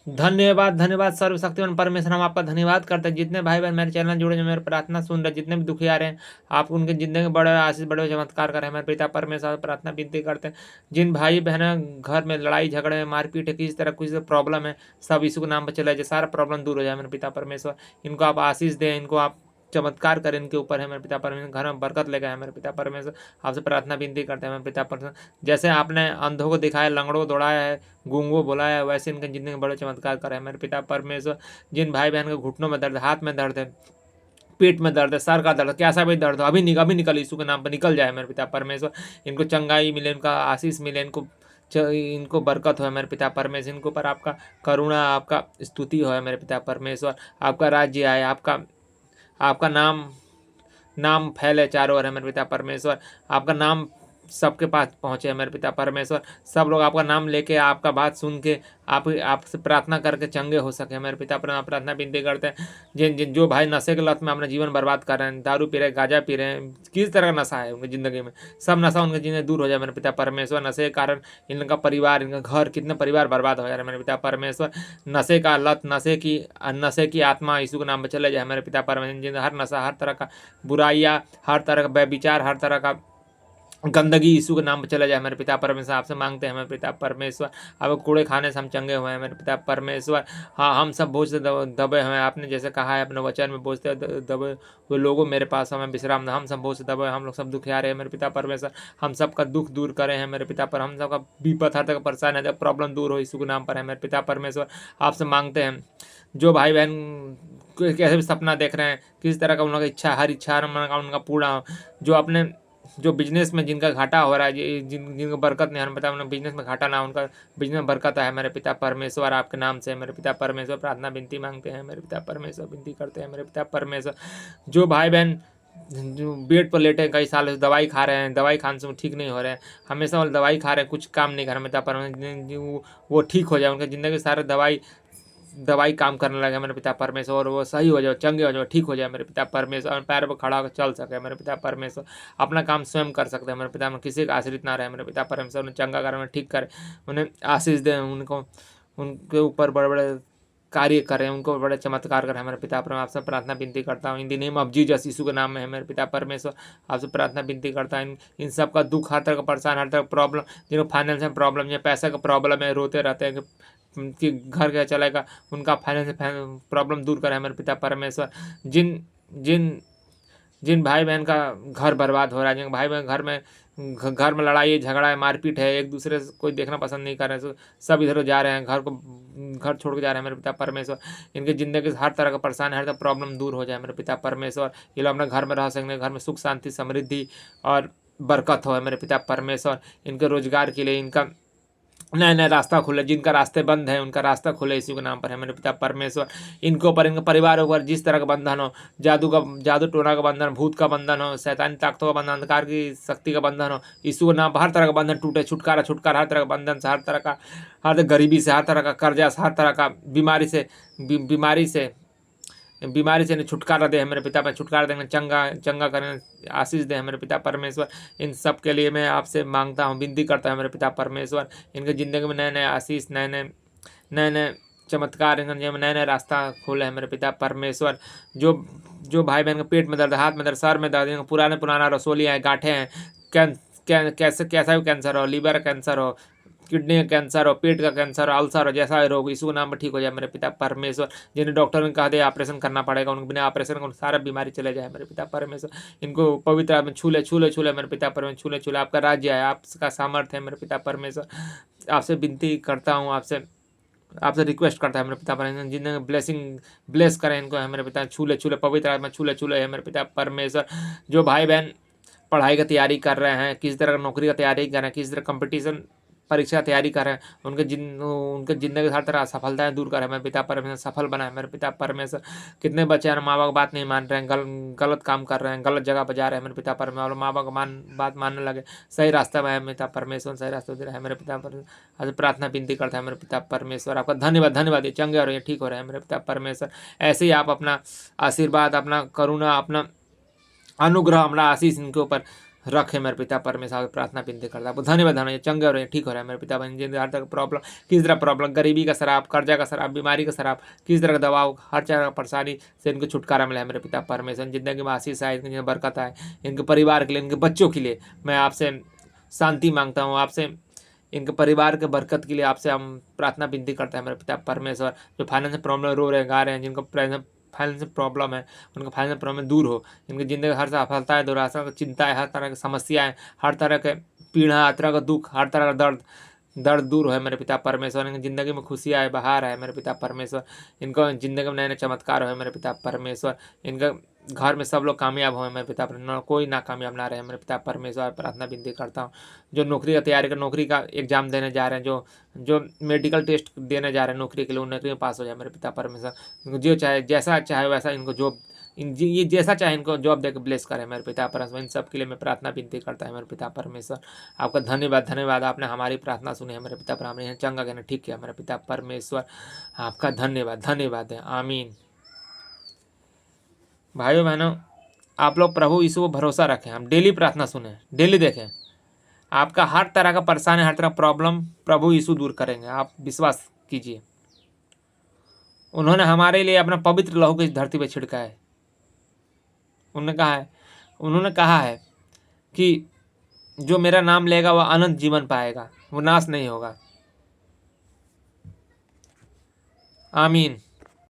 धन्यवाद, धन्यवाद सर्वशक्तिमान परमेश्वर, हम आपका धन्यवाद करते हैं। जितने भाई-बहन मेरे चैनल जुड़े हैं, मेरी प्रार्थना सुन रहे हैं, जितने भी दुखिया रहे हैं, आप उनकी ज़िंदगी में बड़े आशीष, बड़े चमत्कार करें। हमारे पिता परमेश्वर से प्रार्थना विनती करते हैं। जिन भाई-बहन घर में लड़ाई झगड़े में मारपीट है, किसी तरह किसी प्रॉब्लम है, सब यीशु के नाम पे चला जाए, सारा प्रॉब्लम दूर हो जाए। मेरे पिता परमेश्वर, इनको आप आशीष दें, इनको आप चमत्कार करें इनके ऊपर है मेरे पिता परमेश्वर, घर में बरकत लेकर आए मेरे पिता परमेश्वर। आपसे प्रार्थना विनती करते हैं मेरे पिता परमेश्वर, जैसे आपने अंधों को दिखाया, लंगड़ों को दौड़ाया है, गूंगों बुलाया, वैसे इनके जिंदगी में बड़े चमत्कार करे मेरे पिता परमेश्वर। जिन भाई बहन के घुटनों में दर्द, हाथ में दर्द है, पेट में दर्द है, सर का दर्द है, कैसा भी दर्द हो, अभी निकल, यीशु के नाम पर निकल जाए मेरे पिता परमेश्वर। इनको चंगाई मिले, इनका आशीष मिले, इनको बरकत हो मेरे पिता परमेश्वर। इनको पर आपका करुणा, आपका स्तुति हो मेरे पिता परमेश्वर। आपका राज्य आए, आपका आपका नाम नाम फैले चारों ओर है मेरे पिता परमेश्वर। आपका नाम सबके पास पहुँचे मेरे पिता परमेश्वर। सब लोग आपका नाम लेके, आपका बात सुन के, आपसे प्रार्थना करके चंगे हो सके मेरे पिता परमेश्वर। प्रार्थना विनती करते हैं, जिन जिन जो भाई नशे के लत में अपना जीवन बर्बाद कर रहे हैं, दारू पी रहे हैं, गांजा पी रहे हैं, किस तरह का नशा है उनकी ज़िंदगी में, सब नशा उनकी ज़िंदगी दूर हो जाए मेरे पिता परमेश्वर। नशे के कारण इनका परिवार, इनका घर, कितने परिवार बर्बाद हो जा रहे हैं मेरे पिता परमेश्वर। नशे का लत, नशे की आत्मा यीशु के नाम पर चले जाए मेरे पिता परमेश्वर। हर नशा, हर तरह का बुराइयाँ, हर तरह का व्यभिचार, हर तरह का गंदगी यीशु के नाम पर चला जाए मेरे पिता परमेश्वर। आपसे मांगते हैं मेरे पिता परमेश्वर, अब कूड़े खाने से हम चंगे हुए हैं मेरे पिता परमेश्वर। हाँ, हम सब बोझ से दबे हुए हैं, आपने जैसे कहा है अपने वचन में, बोझ से दबे हुए लोगों मेरे पास हमें विश्राम दो। हम सब बोझ से दबे, हम लोग सब दुखिया रहे हैं मेरे पिता परमेश्वर। हम सबका दुख दूर करें हैं मेरे पिता पर, हम सबका विपद, हर तरह का परेशान है, जब प्रॉब्लम दूर हो यीशु के नाम पर है मेरे पिता परमेश्वर। आपसे मांगते हैं, जो भाई बहन कैसे भी सपना देख रहे हैं, किस तरह का उनका इच्छा, हर इच्छा उनका पूरा हो, जो बिजनेस में जिनका घाटा हो रहा है, जिनको बरकत नहीं, हमें पता उन्हें बिजनेस में घाटा ना, उनका बिजनेस में बरकत है मेरे पिता परमेश्वर। आपके नाम से मेरे पिता परमेश्वर प्रार्थना विनती मांगते हैं मेरे पिता परमेश्वर, विनती करते हैं मेरे पिता परमेश्वर। जो भाई बहन जो बेड पर लेटे हैं, कई साल से दवाई खा रहे हैं, दवाई खाने से वो ठीक नहीं हो रहे हैं, हमेशा वो दवाई खा रहे हैं, कुछ काम नहीं कर रहे, पिता परमेश्वर वो ठीक हो जाए, उनकी ज़िंदगी सारे दवाई काम करने लगे मेरे पिता परमेश्वर, और वो सही हो जाए, चंगे हो जाए, ठीक हो जाए मेरे पिता परमेश्वर, पैर पर खड़ा होकर चल सके मेरे पिता परमेश्वर, अपना काम स्वयं कर सकते हैं मेरे पिता में, किसी का आश्रित ना रहे मेरे पिता परमेश्वर। उन्हें चंगा कर, उन्हें ठीक करे, उन्हें आशीष दें, उनको उनके ऊपर बड़े बड़े कार्य करें, उनको बड़े चमत्कार करें मेरे पिता परमेश्वर। आपसे प्रार्थना विनती करता हूँ in the name of Jesus, यीशु के नाम में है मेरे पिता परमेश्वर। आपसे प्रार्थना विनती करता हूँ, इन सब का दुख, हर तरह का परेशान, हर तरह का प्रॉब्लम, जिनको फाइनेंस में प्रॉब्लम है, पैसे का प्रॉब्लम है, रोते रहते हैं कि घर क्या चलेगा, उनका फाइनेंस प्रॉब्लम दूर करें मेरे पिता परमेश्वर। जिन जिन जिन भाई बहन का घर बर्बाद हो रहा है, जिन भाई बहन घर में लड़ाई झगड़ा है, मारपीट है, एक दूसरे से कोई देखना पसंद नहीं कर रहे हैं, सब इधर जा रहे हैं, घर छोड़ के जा रहे हैं मेरे पिता परमेश्वर। इनकी ज़िंदगी से हर तरह का परेशान, हर तरह प्रॉब्लम दूर हो जाए मेरे पिता परमेश्वर। ये लोग अपने घर में रह सकें, घर में सुख शांति समृद्धि और बरकत हो मेरे पिता परमेश्वर। इनके रोजगार के लिए इनका नया नया रास्ता खुले, जिनका रास्ते बंद है उनका रास्ता खुले इसी के नाम पर है मेरे पिता परमेश्वर। इनके ऊपर, इनके परिवार के ऊपर जिस तरह का बंधन हो, जादू टोना का बंधन, भूत का बंधन हो, शैतानी ताकतों का बंधन, अंधकार की शक्ति का बंधन हो, यीशु के नाम पर हर तरह का बंधन टूटे, छुटकारा छुटकारा, हर तरह का बंधन से, हर तरह गरीबी से, हर तरह का कर्जा से, हर तरह का बीमारी से इन्हें छुटकारा दे मेरे पिता पर, छुटकारा देंगे, चंगा करें, आशीष दे मेरे पिता परमेश्वर। इन सब के लिए मैं आपसे मांगता हूँ, विनती करता हूँ मेरे पिता परमेश्वर। इनके ज़िंदगी में नए नए आशीष, नए नए चमत्कार, इनके जीवन में नए नए रास्ता खोले हैं मेरे पिता परमेश्वर। जो जो भाई बहन के पेट में दर्द, हाथ में दर्द, सर में दर्द, इनका पुराना रसोलियाँ हैं, गांठें हैं, कैसा भी कैंसर हो, लीवर कैंसर हो, किडनी का कैंसर हो, पेट का कैंसर हो, अल्सर हो, जैसा रोग यीशु के नाम पर ठीक हो जाए मेरे पिता परमेश्वर। जिन्हें डॉक्टर ने कहा दिया ऑपरेशन करना पड़ेगा, उनको बिना ऑपरेशन को सारा बीमारी चले जाए मेरे पिता परमेश्वर। इनको पवित्र आत्मा छूले मेरे पिता परमेश्वर, छूले आपका राज्य है, आपका सामर्थ्य है मेरे पिता परमेश्वर। आपसे विनती करता हूँ, आपसे रिक्वेस्ट करता है मेरे पिता परमेश्वर, जिन्हें ब्लेस करें इनको है मेरे पिता, छूले पवित्र आत्मा छूले है मेरे पिता परमेश्वर। जो भाई बहन पढ़ाई की तैयारी कर रहे हैं, किसी तरह का नौकरी का तैयारी कर रहे हैं, किसी तरह कंपटीशन परीक्षा की तैयारी कर रहे हैं, उनके ज़िंदगी हर तरह असफलताएं दूर करें मेरे पिता परमेश्वर, सफल बनाए मेरे पिता परमेश्वर। कितने बच्चे हैं माँ बाप की बात नहीं मान रहे हैं, गलत काम कर रहे हैं, गलत जगह पर जा रहे हैं मेरे पिता परमेश्वर, और माँ बाप का बात मानने लगे, सही रास्ते में है मेरे पिता परमेश्वर, सही रास्ते दे रहे हैं मेरे पिता परमेश्वर। आज प्रार्थना विनती करता है मेरे पिता परमेश्वर, आपका धन्यवाद, ये चंगे और ये ठीक हो रहे हैं मेरे पिता परमेश्वर। ऐसे ही आप अपना आशीर्वाद, अपना करुणा, अपना अनुग्रह, हमारा आशीष इनके ऊपर रखे मेरे पिता परमेश्वर, प्रार्थना विनती करता हूँ। धन्यवाद धन्यवाद, चंगे हो रहे हैं, ठीक हो रहा है मेरे पिता जिंदगी हर तरह प्रॉब्लम, किस तरह प्रॉब्लम, गरीबी का शराब, कर्जा का शराब, बीमारी का शराब, किस तरह का दबाव, हर तरह का परेशानी से इनको छुटकारा मिला है मेरे पिता परमेश्वर। जिंदगी में आशीष आए, इनकी बरकत आए, इनके परिवार के लिए, इनके बच्चों के लिए मैं आपसे शांति मांगता हूँ, आपसे इनके परिवार के बरकत के लिए आपसे हम प्रार्थना विनती करते हैं मेरे पिता परमेश्वर। जो फाइनेंशियल प्रॉब्लम रो रहे हैं, गा रहे हैं, जिनको फाइनेंशियल प्रॉब्लम है, उनका फाइनेंशियल प्रॉब्लम दूर हो, इनकी ज़िंदगी हर सफलता है, दुराशा, चिंता है, हर तरह की समस्याएं, हर तरह के पीड़ा, हर तरह का दुख, हर तरह का दर्द दर्द दूर है मेरे पिता परमेश्वर। इनकी ज़िंदगी में खुशी आए, बहार है मेरे पिता परमेश्वर। इनको ज़िंदगी में नए नए चमत्कार हो मेरे पिता परमेश्वर। इनका घर में सब लोग कामयाब हो मेरे पिता परमेश्वर, कोई नाकामयाब ना रहे मेरे पिता परमेश्वर। प्रार्थना विनती करता हूँ जो नौकरी का तैयारी कर, नौकरी का एग्जाम देने जा रहे हैं, जो मेडिकल टेस्ट देने जा रहे हैं नौकरी के लिए, उन नौकरी में पास हो जाए मेरे पिता परमेश्वर। इनको जो चाहे, जैसा चाहे वैसा इनको जॉब, ये जैसा चाहे इनको जॉब देकर ब्लेस करें मेरे पिता परमेश्वर। इन सब के लिए मैं प्रार्थना विनती करता है मेरे पिता परमेश्वर। आपका धन्यवाद धन्यवाद, आपने हमारी प्रार्थना सुनी है मेरे पिता पर, हमने चंगा कहना ठीक किया मेरे पिता परमेश्वर। आपका धन्यवाद धन्यवाद है, आमीन। भाइयों बहनों, आप लोग प्रभु यीशु को भरोसा रखें, हम डेली प्रार्थना सुने, डेली देखें, आपका हर तरह का परेशानी, हर तरह का प्रॉब्लम प्रभु यीशु दूर करेंगे, आप विश्वास कीजिए। उन्होंने हमारे लिए अपना पवित्र लहू को इस धरती पर छिड़का है। उन्होंने कहा है कि जो मेरा नाम लेगा वह अनंत जीवन पाएगा, वो नाश नहीं होगा। आमीन।